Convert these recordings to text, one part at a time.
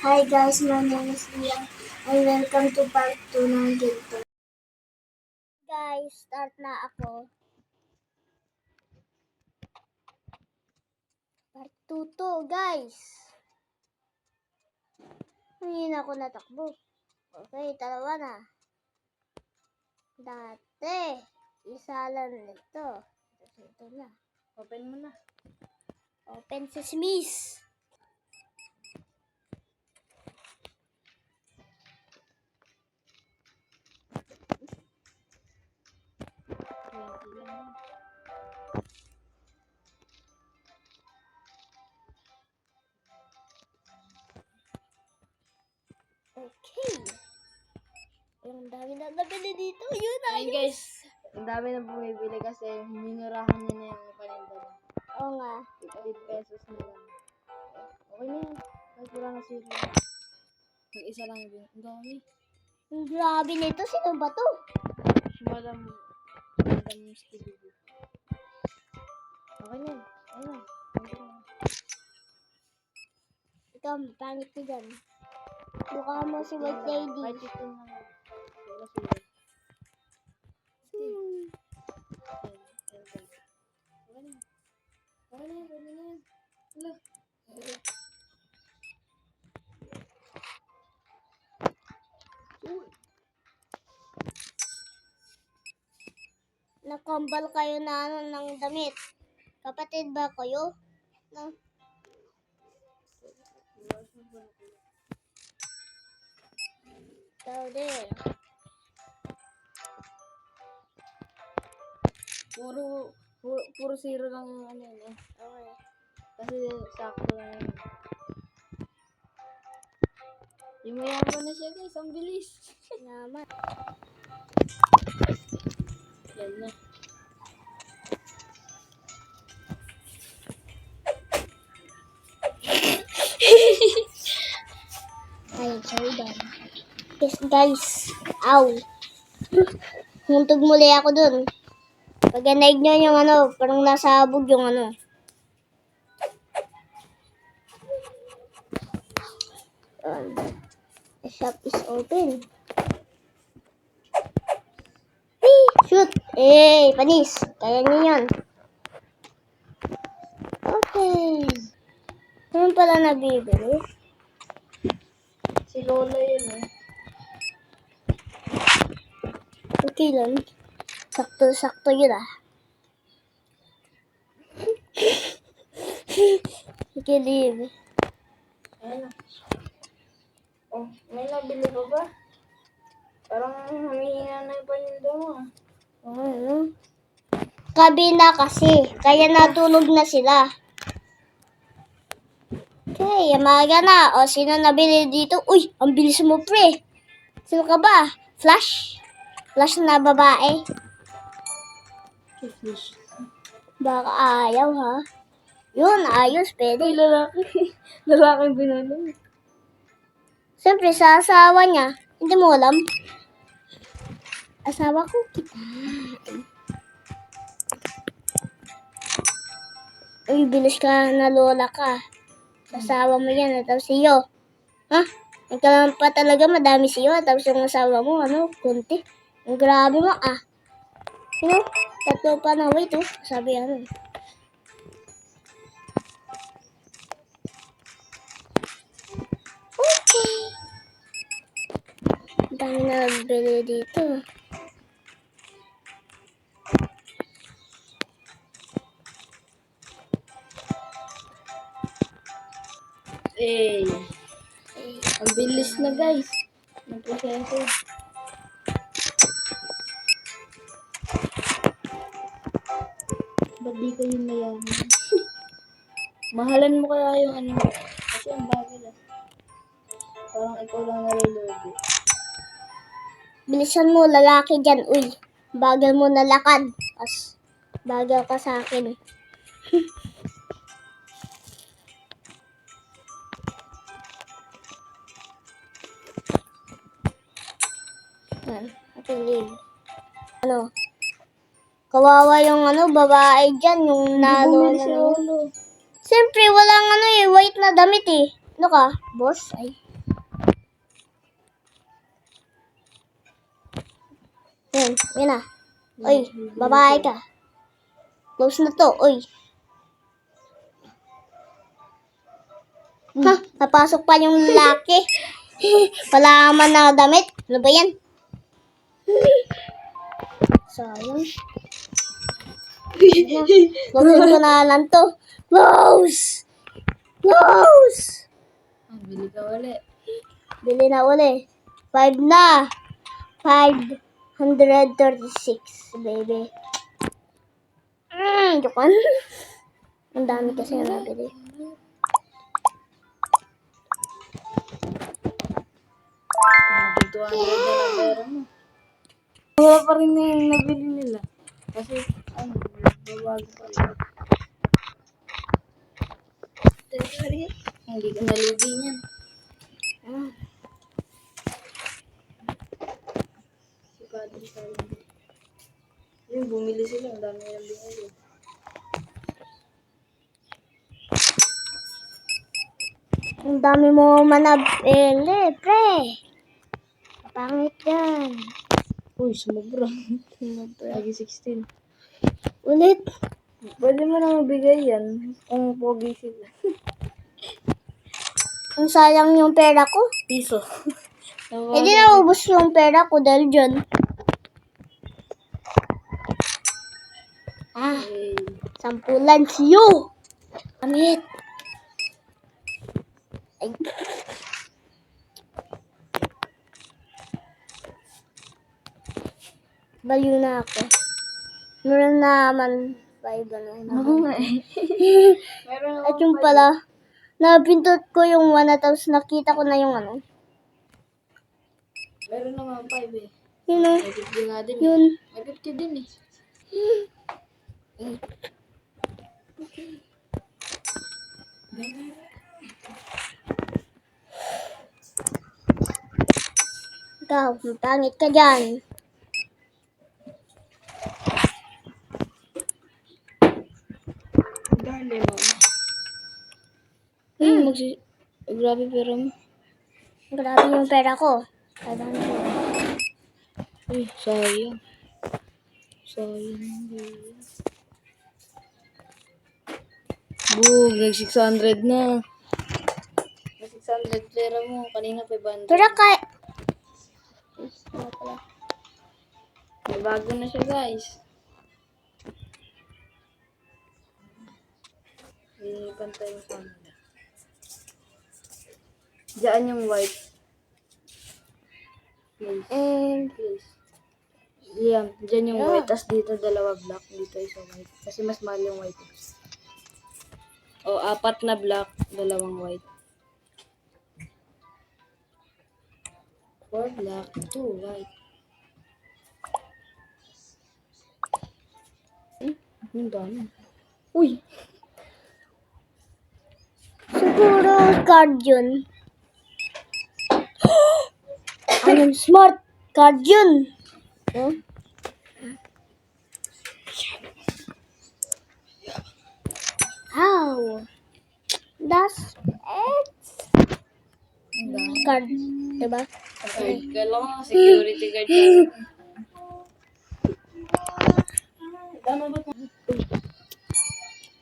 Hi guys, my name is Ian and welcome to part 2 ng Ginto. Guys, start na ako. Part 2 to guys. Hindi na ako natakbo. Okay, dalawa na. Dati, isa lang nito. Ito na. Open mo na. Open Sesames. Okay. Ang dami na nabili dito. Yun na. Ayun guys, ang dami na bumibili kasi minurahan niya na yung paninda na. Oo nga. 15 pesos na lang. Okay na yan. Kahit wala na sila. Mag-isa lang yun. Ang dami. Ang grabe nito. Sino ba to? Si Madam Scooby-Doo. Okay na yan. Ayun na. Ikaw, pangit ka dyan. Mukha mo si White Lady. Kahit ito na lang. Wala sila. Okay na. Okay na yan. Pwede na yan. Wala. Nakambal kayo na ng damit. Kapatid ba kayo? No? Ikaw din. Puro zero lang yung ano yun eh. Okay. Kasi sakto lang yun. Yung mayaman na siya guys, ang bilis. Naman. Yan na. Ay, sorry dan. Yes guys. Ow. Huntog muli ako dun. Pag naig nyo yung ano, parang nasabog yung ano. The shop is open. Hey, shoot! Eh, panis. Kaya niyo yan. Okay. Ano pala nabibili? Si Lola yun eh. Okay lang. Sakto-sakto yun ah. Okay, leave. Ayan na. Oh, may nabili ko ba? Parang humihina na yung paninda mo ah. Ano? Kabina kasi. Kaya natulog na sila. Okay, umaga na. O, sino nabili dito? Uy, ang bilis mo, pre. Sino ka ba? Flash? Flash na babae? Fish. Baka ayaw, ha? Yun, ayos, pwede. Ay, lalaki. Lalaki binalo. Siyempre, sa asawa niya. Hindi mo alam. Asawa ko kita. Uy, bilis ka na lola ka. Asawa mo yan, tapos siyo. Ha? Nagkaroon pa talaga madami siyo, tapos yung asawa mo, ano, kunti. Ang grabe mo, ah. Ano? Tatlo pa na, wait, oh. Sabi ano. Okay. Ang dami na nagbili dito. Eh, ang bilis na guys. Ang proseso. Ba't di kayo mayaman? Mahalan mo kaya yung ano. Kasi ang bagal ah. Parang ikaw lang nalulugi. Bilisan mo, lalaki dyan, uy. Bagal mo na lakad. As, bagal ka sa akin. Yan, ating leave. Ano? Kawawa yung ano, babae dyan, yung nalo na. Ulo. Siyempre, walang ano eh, white na damit eh. Ano ka, boss? Ay. Yan na. Oy, babae ka. Close na to, oy. Ha, napasok pa yung lalaki. Wala man na damit. Ano ba yan? Sayang. Close ko na lang to. Close! Close! Bili ka ulit. Bili na uli. 5 na. 536, baby. Jokan. Ang dami kasi na nabili. Naging 200 na lang pera mo. Wala pa rin na yung nabili nila. Kasi, babago pa rin. Hindi ka nalugi niyan. Si Padre Salim. Yung bumili sila, ang dami yung binili. Ang dami mo manabili, pre. Pangit yan. Uy, sumobra. Lagi 16. Ulit. Pwede mo na mabigay yan kung pogi sila. Ang sayang yung pera ko. Piso. Hindi na ubos yung pera ko dahil dyan. Eh, Sampulan siyo. Pangit. Ay. Baliw na ako. Meron naman 5 ako nga eh. Meron At yung pala, napindot ko yung 1 na tapos nakita ko na yung ano. Meron naman 5 eh. Yun o. May 50 nga din Yun. eh. May 50 din eh. Ikaw, pangit ka dyan. Dali mo. Grabe pero mo. Grabe yung pera ko. Uy, sayang. Sayang. Boom, nag-600 na. Nag-600 pera mo. Kanina 500. Pero kay... May bago na siya guys. Pantay mo sa kanila. Diyan yung white. Please. Please. Yan, dyan yung white. Tapos dito dalawa black. Dito isa white. Kasi mas mahal yung white. O, 4 na black. 2 white. 4 black. 2 white. Ang dami. Uy! Siguro card yun. Anong smart card yun? Huh? How? That's it. Card, diba? Ay, kailangan security guard yan.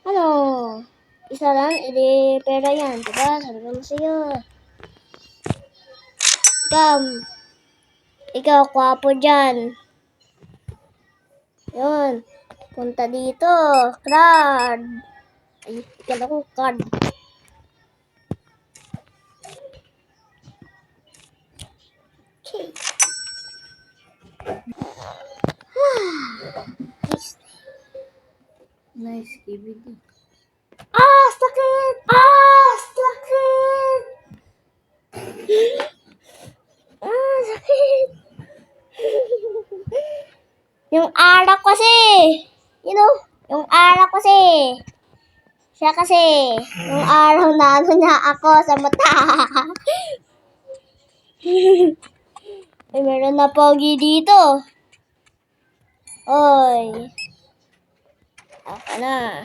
Ano? Isa lang, edi pera yan. Diba? Sabi ko na sa'yo. Ikaw, kwapo dyan. Yun. Punta dito. Card. Ay, ikala ko card. Okay. Nice, KBD. Sakit! Sakit! Sakit! Yung arak kasi. You know? Yung arak kasi. Siya kasi. Yung araw na ano niya ako sa mata. Ay, meron na pogi dito. Oy. Ako na.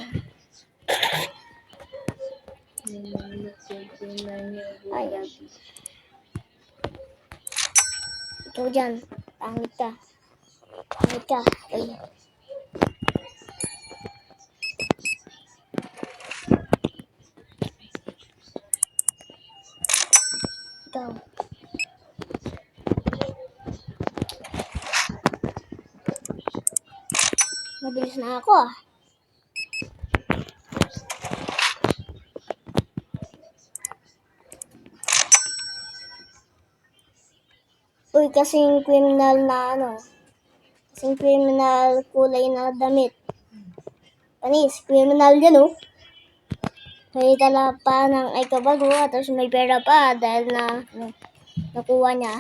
Ay. Ikaw dyan. Pangit ka. Pangit ka. Ay. Ikaw. Mabilis na ako ah. Uy, kasing criminal na ano. Kasing criminal kulay na damit. Panis, criminal yan oh. May dala pa ng ay kabago at tapos may pera pa dahil na nakuha niya.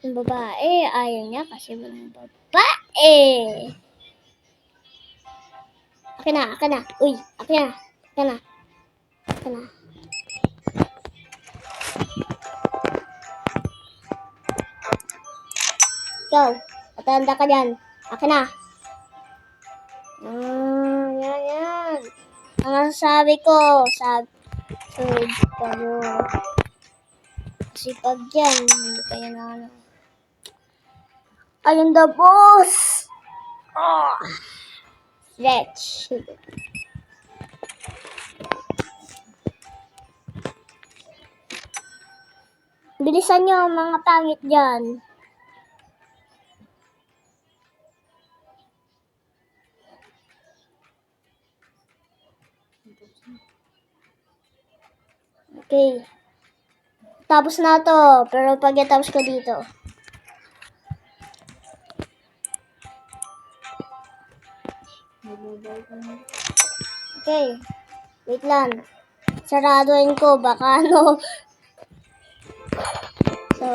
Yung babae, ayaw niya kasi walang babae. Akin na. Uy, akin na. Ikaw, patanda ka dyan. Akin na. Yan. Ang sabi ko, sunod kayo. Kasi pag yan, hindi kayo na ano. Ayun the boss! Oh. Stretch. Bilisan nyo mga pangit dyan. Okay. Tapos na to, pero pagkatapos ko dito. Okay. Wait lang. Saraduin ko, baka ano. So,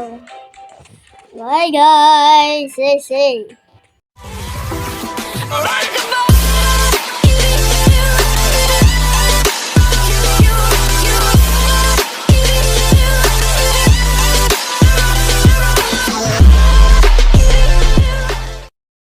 bye guys. Say.